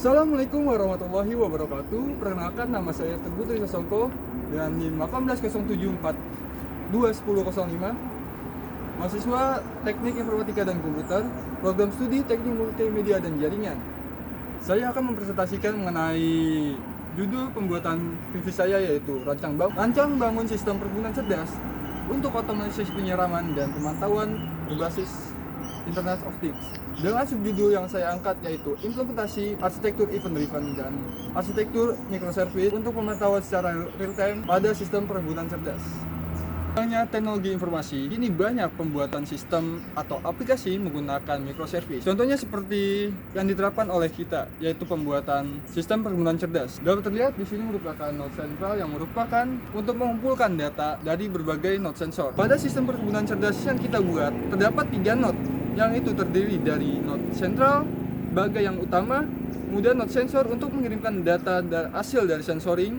Assalamualaikum warahmatullahi wabarakatuh. Perkenalkan, nama saya Teguh Tri Sasongko dengan NIM 1807421005, mahasiswa Teknik Informatika dan Komputer, program studi Teknik Multimedia dan Jaringan. Saya akan mempresentasikan mengenai judul pembuatan skripsi saya, yaitu rancang bangun sistem perkebunan cerdas untuk otomatisasi penyiraman dan pemantauan berbasis Internet of Things, dengan subjudul yang saya angkat yaitu implementasi arsitektur event driven dan arsitektur microservice untuk pemantauan secara real time pada sistem perkebunan cerdas. Hanya teknologi informasi, ini banyak pembuatan sistem atau aplikasi menggunakan microservice. Contohnya seperti yang diterapkan oleh kita, yaitu pembuatan sistem perkebunan cerdas. Dapat terlihat di sini merupakan node sentral yang merupakan untuk mengumpulkan data dari berbagai node sensor. Pada sistem perkebunan cerdas yang kita buat, terdapat 3 node, yang itu terdiri dari node sentral, bagai yang utama, kemudian node sensor untuk mengirimkan data hasil dari sensoring,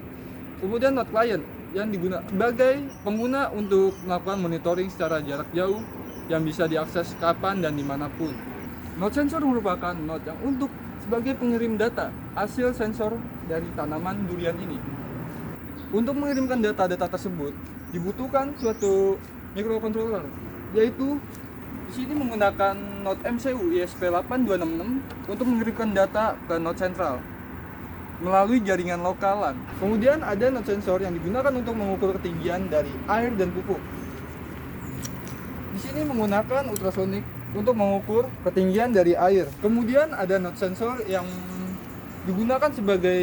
kemudian node client yang digunakan sebagai pengguna untuk melakukan monitoring secara jarak jauh yang bisa diakses kapan dan dimanapun. Node sensor merupakan node yang untuk sebagai pengirim data hasil sensor dari tanaman durian ini. Untuk mengirimkan data-data tersebut dibutuhkan suatu microcontroller, yaitu di sini menggunakan node MCU ESP8266 untuk mengirimkan data ke node sentral melalui jaringan lokalan. Kemudian ada node sensor yang digunakan untuk mengukur ketinggian dari air dan pupuk. Di sini menggunakan ultrasonik untuk mengukur ketinggian dari air. Kemudian ada node sensor yang digunakan sebagai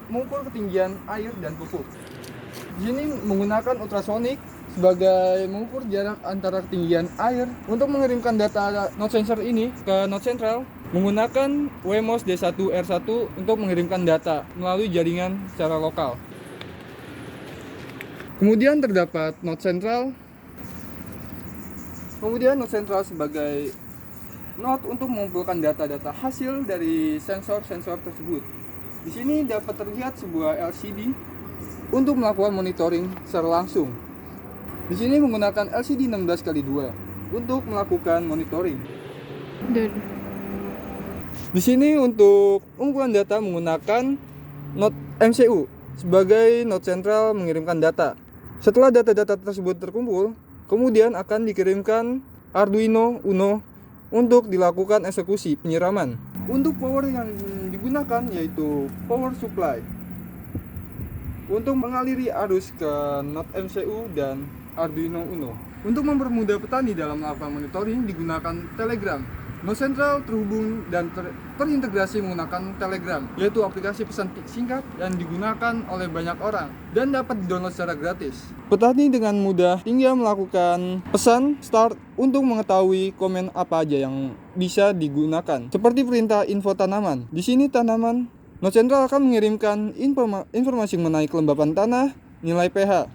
mengukur ketinggian air dan pupuk. Di sini menggunakan ultrasonik sebagai mengukur jarak antara ketinggian air. Untuk mengirimkan data node sensor ini ke node sentral menggunakan Wemos D1R1 untuk mengirimkan data melalui jaringan secara lokal. Kemudian terdapat node sentral. Node sentral sebagai node untuk mengumpulkan data-data hasil dari sensor-sensor tersebut. Di sini dapat terlihat sebuah LCD untuk melakukan monitoring secara langsung. Di sini menggunakan LCD 16x2 untuk melakukan monitoring. Di sini untuk pengumpulan data menggunakan node MCU sebagai node sentral mengirimkan data. Setelah data-data tersebut terkumpul, kemudian akan dikirimkan Arduino Uno untuk dilakukan eksekusi penyiraman. Untuk power yang digunakan yaitu power supply untuk mengaliri arus ke node MCU dan Arduino Uno. Untuk mempermudah petani dalam melakukan monitoring digunakan Telegram. Node sentral terhubung dan terintegrasi menggunakan Telegram, yaitu aplikasi pesan singkat yang digunakan oleh banyak orang dan dapat di-download secara gratis. Petani dengan mudah tinggal melakukan pesan start untuk mengetahui komen apa aja yang bisa digunakan, seperti perintah info tanaman. Di sini tanaman node sentral akan mengirimkan informasi mengenai kelembapan tanah, nilai pH.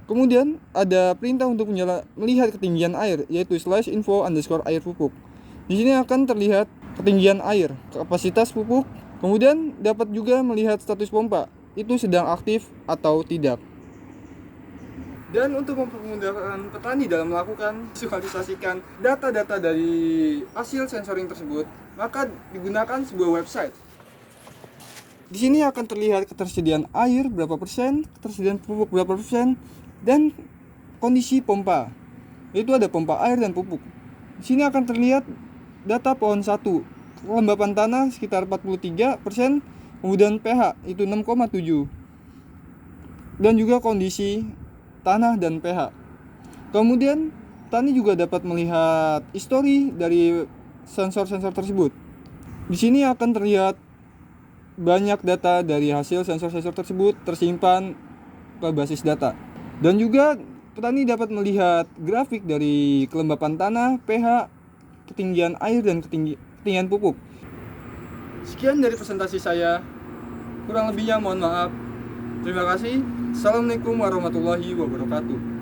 Kemudian ada perintah untuk melihat ketinggian air, yaitu /info_air pupuk. Di sini akan terlihat ketinggian air, kapasitas pupuk, kemudian dapat juga melihat status pompa, itu sedang aktif atau tidak. Dan untuk mempermudahkan petani dalam melakukan visualisasikan data-data dari hasil sensoring tersebut, maka digunakan sebuah website. Di sini akan terlihat ketersediaan air berapa persen, ketersediaan pupuk berapa persen, dan kondisi pompa, yaitu ada pompa air dan pupuk. Di sini akan terlihat data pohon 1, kelembapan tanah sekitar 43%, kemudian pH itu 6,7, dan juga kondisi tanah dan pH. Kemudian petani juga dapat melihat histori dari sensor-sensor tersebut. Di sini akan terlihat banyak data dari hasil sensor-sensor tersebut tersimpan ke basis data. Dan juga petani dapat melihat grafik dari kelembapan tanah, pH, ketinggian air, dan ketinggian pupuk. Sekian dari presentasi saya. Kurang lebihnya mohon maaf. Terima kasih. Assalamualaikum warahmatullahi wabarakatuh.